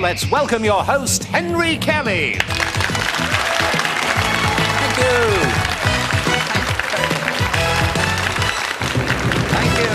let's welcome your host, Henry Kelly. Thank you. Thank you.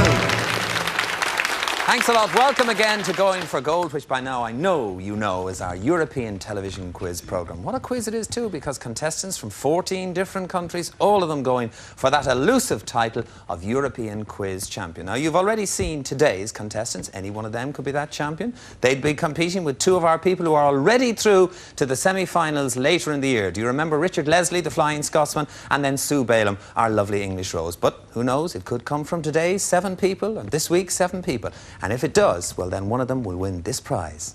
Thanks a lot. Welcome again to Going for Gold, which by now I know you know is our European television quiz programme. What a quiz it is too, because contestants from 14 different countries, all of them going for that elusive title of European Quiz Champion. Now, you've already seen today's contestants. Any one of them could be that champion. They'd be competing with two of our people who are already through to the semi-finals later in the year. Do you remember Richard Leslie, the Flying Scotsman, and then Sue Balaam, our lovely English Rose? But who knows? It could come from today's 7 people and this week's 7 people. And if it does, well, then one of them will win this prize.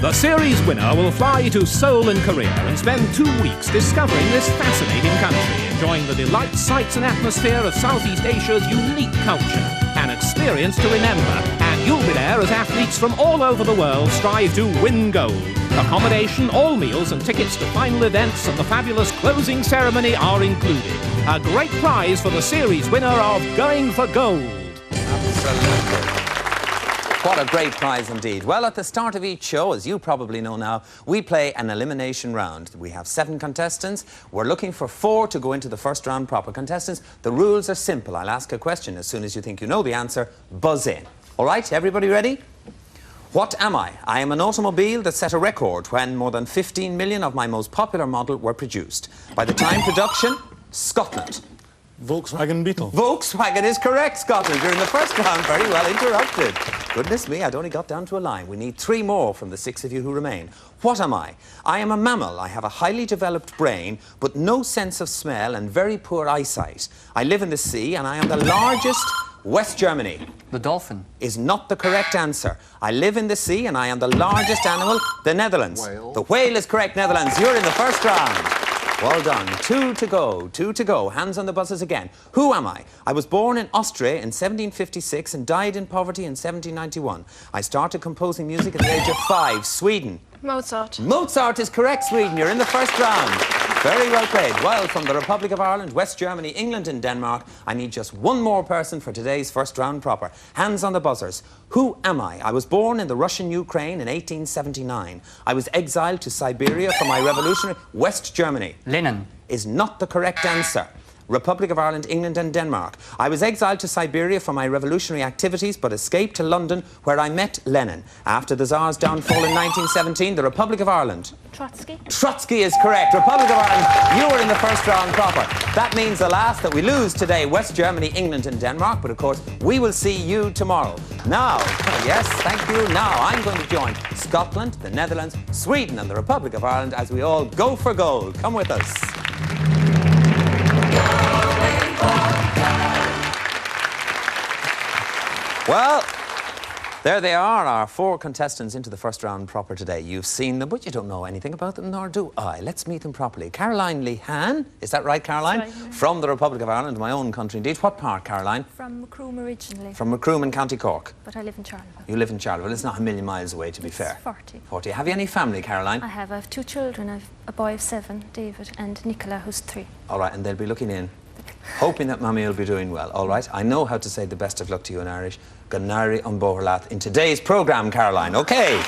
The series winner will fly to Seoul in Korea and spend 2 weeks discovering this fascinating country, enjoying the delights, sights and atmosphere of Southeast Asia's unique culture. An experience to remember. And you'll be there as athletes from all over the world strive to win gold. Accommodation, all meals and tickets to final events and the fabulous closing ceremony are included. A great prize for the series winner of Going for Gold. Absolutely. What a great prize indeed. Well, at the start of each show, as you probably know now, we play an elimination round. We have 7 contestants. We're looking for 4 to go into the first round proper. Contestants, the rules are simple. I'll ask a question. As soon as you think you know the answer, buzz in. All right, everybody ready? What am I? I am an automobile that set a record when more than 15 million of my most popular model were produced. By the time production, Scotland. Volkswagen Beetle. Volkswagen is correct, Scotland. You're in the first round, very well interrupted. Goodness me, I'd only got down to a line. We need 3 more from the 6 of you who remain. What am I? I am a mammal. I have a highly developed brain, but no sense of smell and very poor eyesight. I live in the sea, and I am the largest... West Germany. The dolphin. Is not the correct answer. I live in the sea, and I am the largest animal... The Netherlands. Whale. The whale is correct, Netherlands. You're in the first round. Well done. 2 to go. 2 to go. Hands on the buzzers again. Who am I? I was born in Austria in 1756 and died in poverty in 1791. I started composing music at the age of 5. Sweden. Mozart. Mozart is correct, Sweden. You're in the first round. Very well played. Well, from the Republic of Ireland, West Germany, England and Denmark, I need just 1 more person for today's first round proper. Hands on the buzzers. Who am I? I was born in the Russian Ukraine in 1879. I was exiled to Siberia for my revolutionary... West Germany. Lynne. Is not the correct answer. Republic of Ireland, England and Denmark. I was exiled to Siberia for my revolutionary activities but escaped to London where I met Lenin. After the Tsar's downfall in 1917, the Republic of Ireland. Trotsky. Trotsky is correct. Republic of Ireland, you were in the first round proper. That means the last that we lose today, West Germany, England and Denmark, but of course we will see you tomorrow. Now, yes, thank you. Now I'm going to join Scotland, the Netherlands, Sweden and the Republic of Ireland as we all go for gold. Come with us. Well, there they are, our 4 contestants into the first round proper today. You've seen them, but you don't know anything about them, nor do I. Let's meet them properly. Caroline Lehan, is that right, Caroline? That's right, yeah. From the Republic of Ireland, my own country indeed. What part, Caroline? From Macroom originally. From Macroom in County Cork. But I live in Charleville. You live in Charleville. It's not a million miles away, to be fair. 40. 40. Have you any family, Caroline? I have 2 children. I have a boy of 7, David, and Nicola, who's 3. All right, and they'll be looking in, hoping that Mummy will be doing well. All right, I know how to say the best of luck to you in Irish. Gannari an Bóthar in today's programme, Caroline. OK.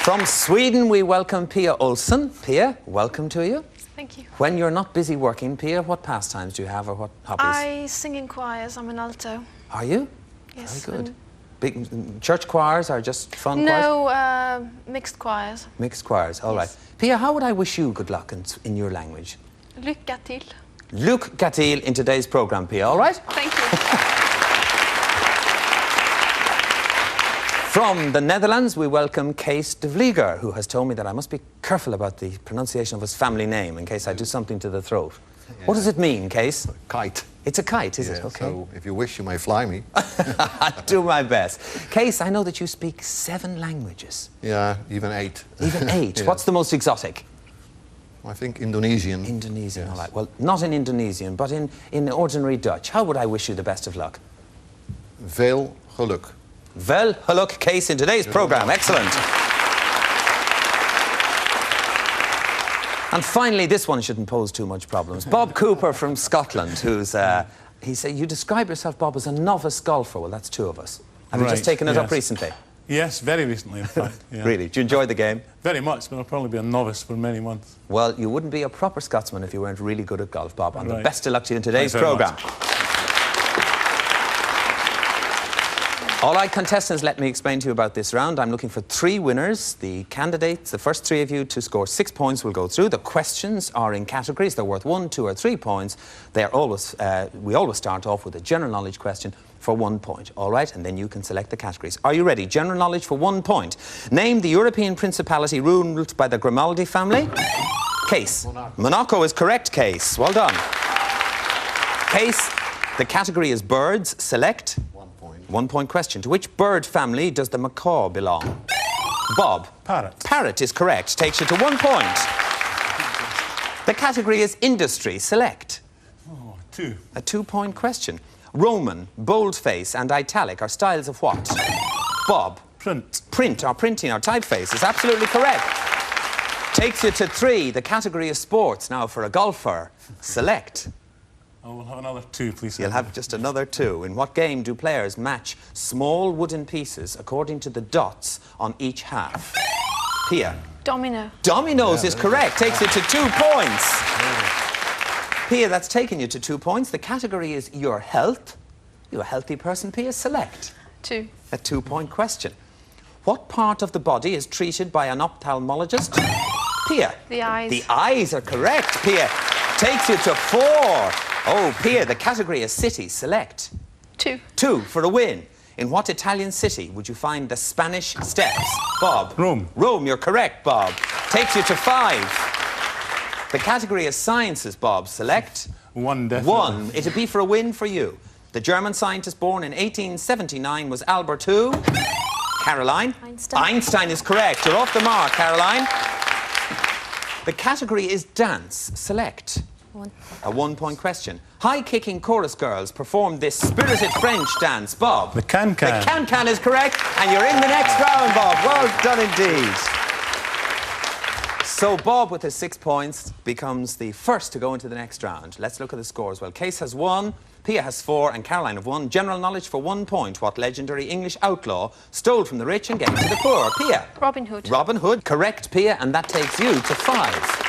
From Sweden, we welcome Pia Olsson. Pia, welcome to you. Thank you. When you're not busy working, Pia, what pastimes do you have or what hobbies? I sing in choirs. I'm an alto. Are you? Yes. Very good. Big church choirs are just fun choirs? No, mixed choirs. Mixed choirs, all right. Pia, how would I wish you good luck in your language? Lycka till. Lycka till in today's programme, Pia, all right? Thank you. From the Netherlands, we welcome Cees de Vlieger, who has told me that I must be careful about the pronunciation of his family name in case I do something to the throat. Yeah. What does it mean, Cees? Kite. It's a kite, is it? OK. So if you wish, you may fly me. I'll do my best. Cees, I know that you speak 7 languages. Yeah, even 8. Even 8? Yeah. What's the most exotic? I think Indonesian. Indonesian, yes. all right. Well, not in Indonesian, but in ordinary Dutch. How would I wish you the best of luck? Veel geluk. Veel geluk, Cees, in today's programme. Excellent. And finally, this one shouldn't pose too much problems. Bob Cooper from Scotland, who's He said, you describe yourself, Bob, as a novice golfer. Well, that's two of us. Have you just taken it up recently? Yes, very recently, in fact. Yeah. Really? Do you enjoy the game? Very much, but I'll probably be a novice for many months. Well, you wouldn't be a proper Scotsman if you weren't really good at golf, Bob. And the best of luck to you in today's Thanks very programme. much. All right, contestants, let me explain to you about this round. I'm looking for 3 winners. The candidates, the first 3 of you to score 6 points will go through. The questions are in categories. They're worth 1, 2 or 3 points. They're always, we always start off with a general knowledge question for 1 point, all right? And then you can select the categories. Are you ready? General knowledge for 1 point. Name the European principality ruled by the Grimaldi family. Case. Monaco is correct, Case. Well done. Case, the category is birds. Select. 1 point question. To which bird family does the macaw belong? Bob. Parrot. Parrot is correct. Takes you to 1 point. The category is industry. Select. Oh, 2. A 2-point question. Roman, boldface and italic are styles of what? Bob. Print. Print or printing or typeface is absolutely correct. Takes you to 3. The category is sports. Now for a golfer. Select. I will have another 2, please. You'll have just another 2. In what game do players match small wooden pieces according to the dots on each half? Pia. Domino. Dominoes is correct. Takes you to 2 points. Pia, that's taken you to 2 points. The category is your health. You're a healthy person, Pia. Select. 2. A 2-point question. What part of the body is treated by an ophthalmologist? Pia. The eyes. The eyes are correct, Pia. Takes you to 4. Oh, Pia, the category is city. Select. 2. 2 for a win. In what Italian city would you find the Spanish Steps? Bob. Rome. Rome, you're correct, Bob. Takes you to 5. The category is sciences, Bob. Select. 1, definitely. 1. It'd be for a win for you. The German scientist born in 1879 was Albert who? Caroline. Einstein. Einstein is correct. You're off the mark, Caroline. The category is dance. Select. 1. A 1-point question. High-kicking chorus girls performed this spirited French dance. Bob. The can-can. The can-can is correct, and you're in the next round, Bob. Well done indeed. So Bob, with his 6 points, becomes the first to go into the next round. Let's look at the scores. Well, Case has 1, Pia has 4, and Caroline have 1. General knowledge for 1 point. What legendary English outlaw stole from the rich and gave to the poor? Pia. Robin Hood. Robin Hood. Correct, Pia, and that takes you to 5.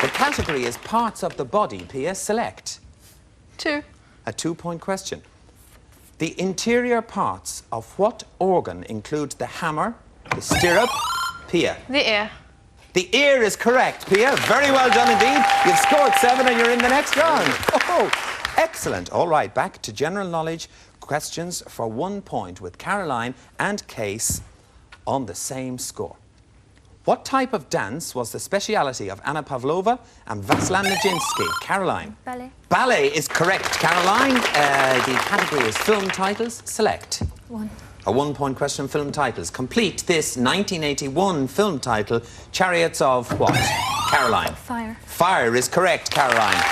The category is parts of the body. Pia, select. 2. A 2-point question. The interior parts of what organ include the hammer, the stirrup? Pia. The ear. The ear is correct, Pia. Very well done indeed. You've scored 7 and you're in the next round. Oh, excellent. All right, back to general knowledge questions for 1 point with Caroline and Case on the same score. What type of dance was the speciality of Anna Pavlova and Vaslan Nijinsky? Caroline. Ballet. Ballet is correct, Caroline. The category is film titles. Select. 1. A 1-point question, film titles. Complete this 1981 film title, Chariots of what? Caroline. Fire. Fire is correct, Caroline.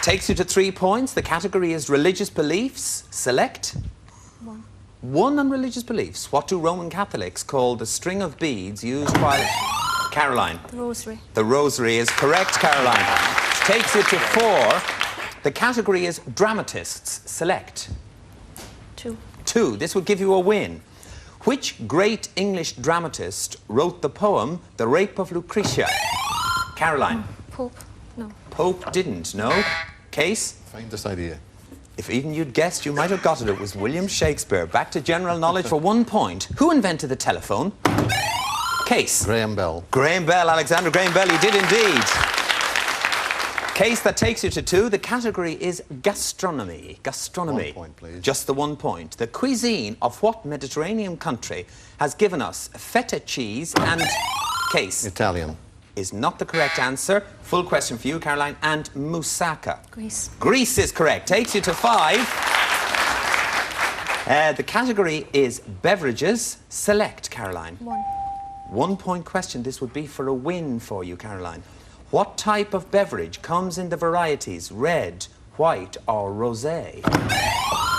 Takes you to 3 points. The category is religious beliefs. Select. 1. 1 on religious beliefs. What do Roman Catholics call the string of beads used while... Caroline. The rosary. The rosary is correct, Caroline. Takes you to 4. The category is dramatists. Select. 2. 2. This would give you a win. Which great English dramatist wrote the poem The Rape of Lucretia? Caroline. Pope. No. Pope didn't, no? Case? Faintest idea. If even you'd guessed, you might have got it. It was William Shakespeare. Back to general knowledge for 1 point. Who invented the telephone? Case. Graham Bell. Graham Bell, Alexander Graham Bell, he did indeed. Case, that takes you to 2. The category is gastronomy. Gastronomy. 1 point, please. Just the 1 point. The cuisine of what Mediterranean country has given us feta cheese and... Case. Italian. Is not the correct answer. Full question for you, Caroline. And moussaka. Greece. Greece is correct. Takes you to 5. The category is beverages. Select, Caroline. 1. 1 point question. This would be for a win for you, Caroline. What type of beverage comes in the varieties red, white or rosé?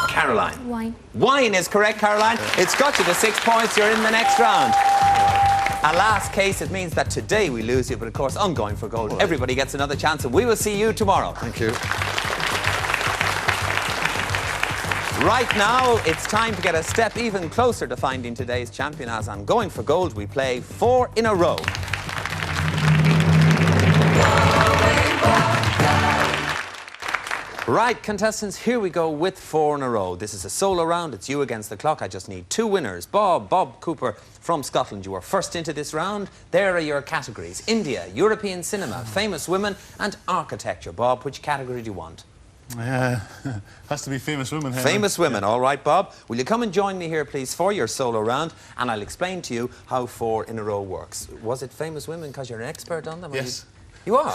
Caroline. Wine. Wine is correct, Caroline. It's got you to 6 points. You're in the next round. Alas, Cees, it means that today we lose you, but of course, I'm going for gold. Right. Everybody gets another chance, and we will see you tomorrow. Thank you. Right now, it's time to get a step even closer to finding today's champion. As on Going for Gold, we play 4 in a row. Right, contestants, here we go with 4 in a row. This is a solo round. It's you against the clock. I just need 2 winners. Bob Cooper from Scotland. You are first into this round. There are your categories: India, European cinema, famous women, and architecture. Bob, which category do you want? Has to be famous women. Famous women. All right, Bob. Will you come and join me here, please, for your solo round, and I'll explain to you how 4 in a row works. Was it famous women because you're an expert on them? Yes. You are?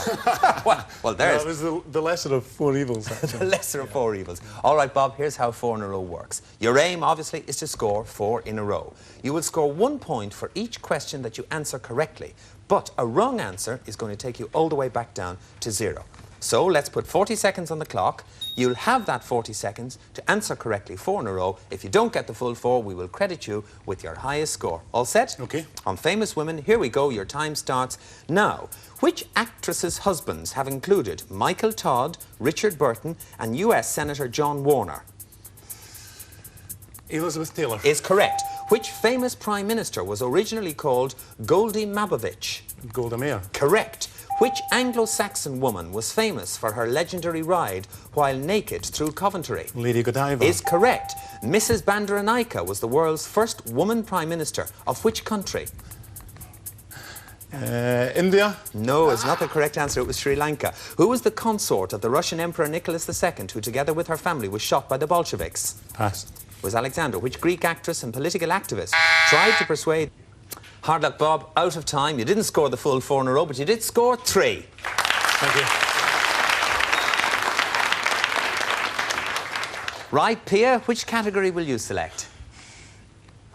well, there's... That was the lesser of 4 evils, actually. The lesser of 4 evils. All right, Bob, here's how 4 in a row works. Your aim, obviously, is to score 4 in a row. You will score 1 point for each question that you answer correctly, but a wrong answer is going to take you all the way back down to 0. So let's put 40 seconds on the clock. You'll have that 40 seconds to answer correctly 4 in a row. If you don't get the full 4, we will credit you with your highest score. All set? Okay. On famous women, here we go. Your time starts now. Which actresses' husbands have included Michael Todd, Richard Burton, and US Senator John Warner? Elizabeth Taylor. Is correct. Which famous prime minister was originally called Goldie Mabovich? Golda Meir. Correct. Which Anglo-Saxon woman was famous for her legendary ride while naked through Coventry? Lady Godiva. Is correct. Mrs. Bandaranaike was the world's first woman prime minister of which country? India. No, it's not the correct answer. It was Sri Lanka. Who was the consort of the Russian Emperor Nicholas II, who together with her family was shot by the Bolsheviks? Pass. It was Alexander. Which Greek actress and political activist tried to persuade... Hard luck, Bob. Out of time. You didn't score the full 4 in a row, but you did score 3. Thank you. Right, Pia, which category will you select?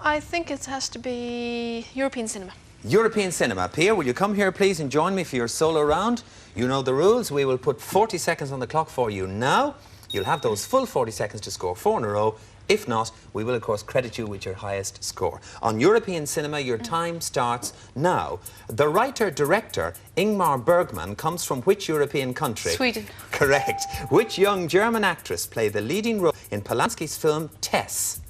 I think it has to be European cinema. European cinema. Pia, will you come here, please, and join me for your solo round? You know the rules. We will put 40 seconds on the clock for you now. You'll have those full 40 seconds to score 4 in a row. If not, we will, of course, credit you with your highest score. On European cinema, your time starts now. The writer-director, Ingmar Bergman, comes from which European country? Sweden. Correct. Which young German actress played the leading role in Polanski's film Tess?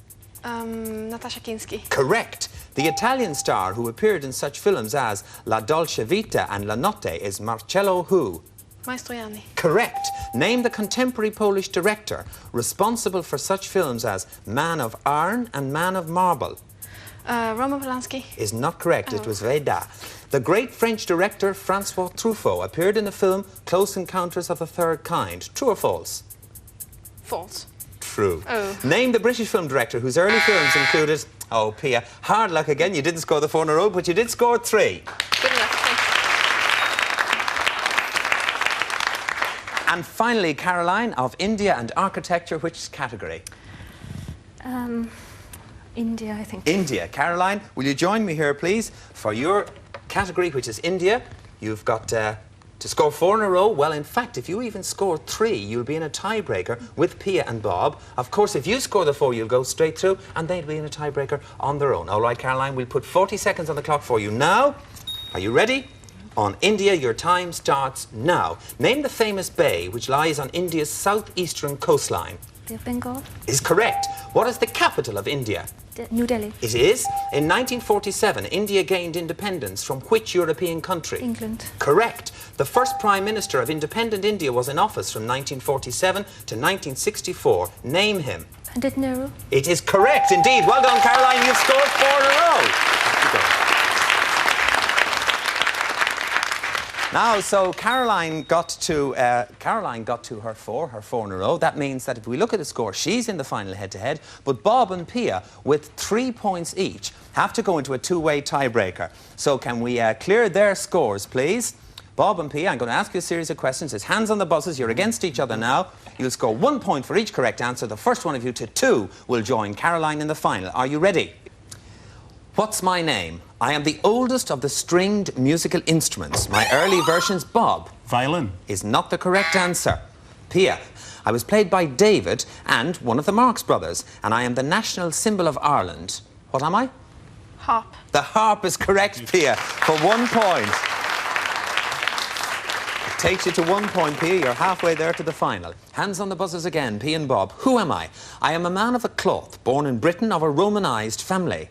Natasha Kinski. Correct. The Italian star who appeared in such films as La Dolce Vita and La Notte is Marcello who? Mastroianni. Correct. Name the contemporary Polish director responsible for such films as Man of Iron and Man of Marble. Roman Polanski. Is not correct. It was Reda. The great French director Francois Truffaut appeared in the film Close Encounters of the Third Kind. True or false? False. True. Oh. Name the British film director whose early films included... Oh, Pia, hard luck again. You didn't score the 4 in a row, but you did score 3. Good enough. Thanks. And finally, Caroline, of India and architecture, which category? India, I think. India. Caroline, will you join me here, please, for your category, which is India. You've got to score 4 in a row. Well, in fact, if you even score 3, you'll be in a tiebreaker with Pia and Bob. Of course, if you score the 4, you'll go straight through, and they'll be in a tiebreaker on their own. All right, Caroline, we'll put 40 seconds on the clock for you now. Are you ready? On India, your time starts now. Name the famous bay which lies on India's southeastern coastline. Bay of Bengal. Is correct. What is the capital of India? New Delhi. It is. In 1947, India gained independence from which European country? England. Correct. The first Prime Minister of independent India was in office from 1947 to 1964. Name him. Pandit Nehru. It is correct, indeed. Well done, Caroline. You've scored 4 in a row. Off you go. Now, so Caroline got to her 4 in a row. That means that if we look at the score, she's in the final head-to-head, but Bob and Pia, with 3 points each, have to go into a 2-way tiebreaker. So can we clear their scores, please? Bob and Pia, I'm going to ask you a series of questions. It's hands on the buzzers. You're against each other now. You'll score 1 point for each correct answer. The first one of you to 2 will join Caroline in the final. Are you ready? What's my name? I am the oldest of the stringed musical instruments. My early versions, Bob. Violin. Is not the correct answer. Pia. I was played by David and one of the Marx brothers, and I am the national symbol of Ireland. What am I? harp. The harp is correct, Pia, for 1 point. It takes you to 1 point, Pia. You're halfway there to the final. Hands on the buzzers again, Pia and Bob. Who am I? I am a man of a cloth, born in Britain of a Romanised family.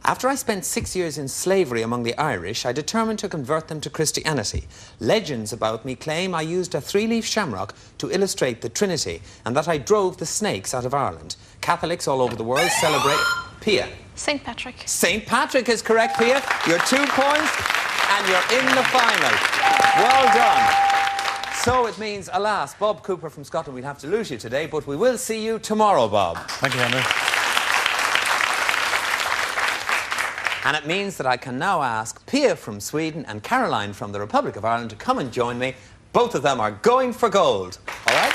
After I spent 6 years in slavery among the Irish, I determined to convert them to Christianity. Legends about me claim I used a 3-leaf shamrock to illustrate the Trinity and that I drove the snakes out of Ireland. Catholics all over the world celebrate... Pia. St. Patrick. St. Patrick is correct, Pia. You're 2 points and you're in the final. Well done. So it means, alas, Bob Cooper from Scotland, we'll have to lose you today, but we will see you tomorrow, Bob. Thank you, Henry. And it means that I can now ask Pia from Sweden and Caroline from the Republic of Ireland to come and join me. Both of them are going for gold. All right?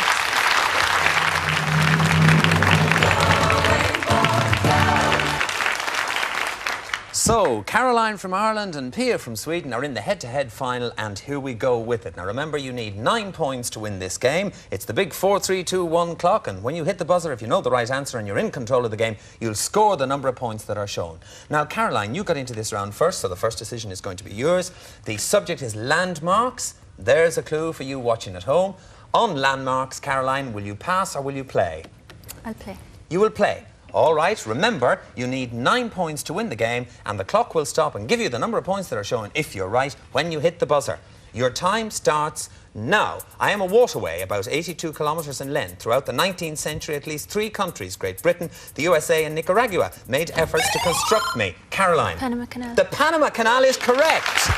So, Caroline from Ireland and Pia from Sweden are in the head-to-head final, and here we go with it. Now, remember, you need 9 points to win this game. It's the big 4, 3, 2, 1 clock, and when you hit the buzzer, if you know the right answer and you're in control of the game, you'll score the number of points that are shown. Now, Caroline, you got into this round first, so the first decision is going to be yours. The subject is landmarks. There's a clue for you watching at home. On landmarks, Caroline, will you pass or will you play? I'll play. You will play. All right, remember, you need 9 points to win the game, and the clock will stop and give you the number of points that are shown if you're right when you hit the buzzer. Your time starts now. I am a waterway about 82 kilometres in length. Throughout the 19th century, at least 3 countries, Great Britain, the USA and Nicaragua, made efforts to construct me. Caroline. Panama Canal. The Panama Canal is correct.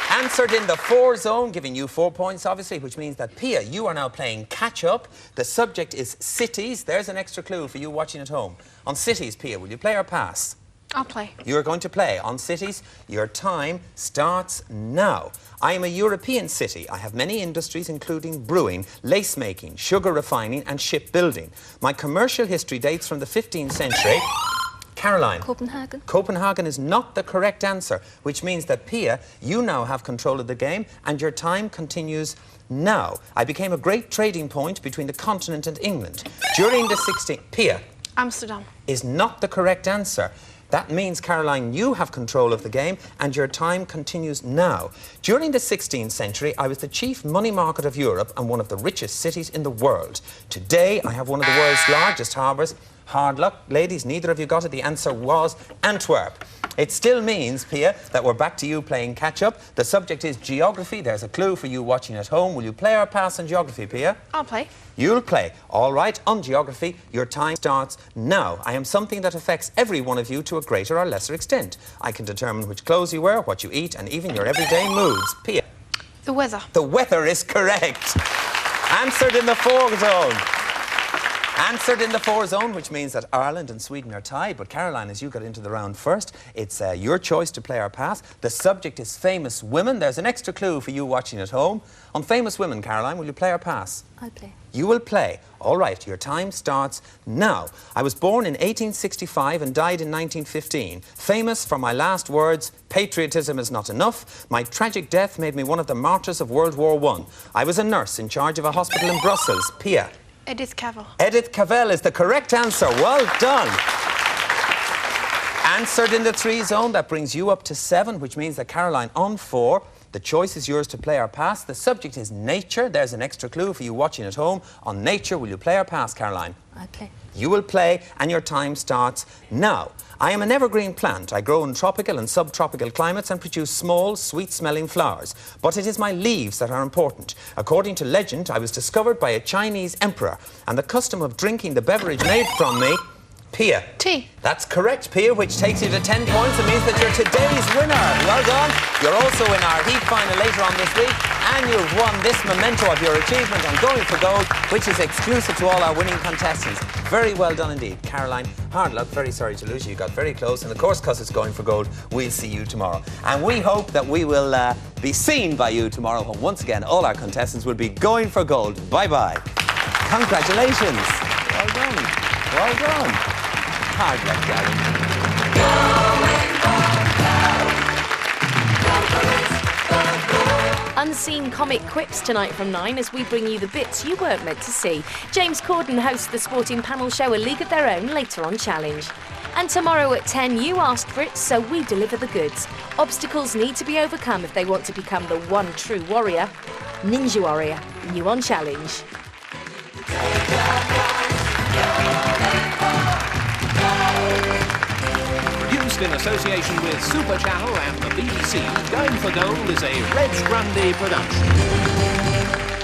Answered in the 4 zone, giving you 4 points, obviously, which means that, Pia, you are now playing catch-up. The subject is cities. There's an extra clue for you watching at home. On cities, Pia, will you play or pass? I'll play. You're going to play. On cities, your time starts now. I am a European city. I have many industries, including brewing, lace-making, sugar refining and shipbuilding. My commercial history dates from the 15th century. Caroline. Copenhagen. Copenhagen is not the correct answer, which means that, Pia, you now have control of the game and your time continues now. I became a great trading point between the continent and England. During the 16th... Pia. Amsterdam. Is not the correct answer. That means, Caroline, you have control of the game and your time continues now. During the 16th century, I was the chief money market of Europe and one of the richest cities in the world. Today, I have one of the world's largest harbours. Hard luck, ladies, neither of you got it. The answer was Antwerp. It still means, Pia, that we're back to you playing catch-up. The subject is geography. There's a clue for you watching at home. Will you play or pass on geography, Pia? I'll play. You'll play. All right, on geography, your time starts now. I am something that affects every one of you to a greater or lesser extent. I can determine which clothes you wear, what you eat, and even your everyday moods. Pia. The weather. The weather is correct. Answered in the 4 zone. Answered in the 4 zone, which means that Ireland and Sweden are tied. But Caroline, as you got into the round first, it's your choice to play or pass. The subject is famous women. There's an extra clue for you watching at home. On famous women, Caroline, will you play or pass? I'll play. You will play. All right, your time starts now. I was born in 1865 and died in 1915. Famous for my last words, patriotism is not enough. My tragic death made me one of the martyrs of World War I. I was a nurse in charge of a hospital in Brussels. Pia. Edith Cavell. Edith Cavell is the correct answer. Well done. Answered in the 3 zone. That brings you up to 7, which means that, Caroline, on 4, the choice is yours to play or pass. The subject is nature. There's an extra clue for you watching at home. On nature, will you play or pass, Caroline? I'll play. You will play, and your time starts now. I am an evergreen plant. I grow in tropical and subtropical climates and produce small, sweet-smelling flowers. But it is my leaves that are important. According to legend, I was discovered by a Chinese emperor, and the custom of drinking the beverage made from me... Pia. Tea. That's correct, Pia, which takes you to 10 points. It means that you're today's winner. Well done. You're also in our heat final later on this week, and you've won this memento of your achievement on Going for Gold, which is exclusive to all our winning contestants. Very well done indeed. Caroline, hard luck. Very sorry to lose you. You got very close. And of course, because it's Going for Gold, we'll see you tomorrow. And we hope that we will be seen by you tomorrow when once again all our contestants will be going for gold. Bye-bye. Congratulations. Well done. Well done. Hard luck, darling. Unseen comic quips tonight from 9 as we bring you the bits you weren't meant to see. James Corden hosts the sporting panel show A League of Their Own later on Challenge. And tomorrow at 10, you asked for it, so we deliver the goods. Obstacles need to be overcome if they want to become the one true warrior. Ninja Warrior, new on Challenge. Produced in association with Super Channel and the BBC, Going for Gold is a Reg Grundy production.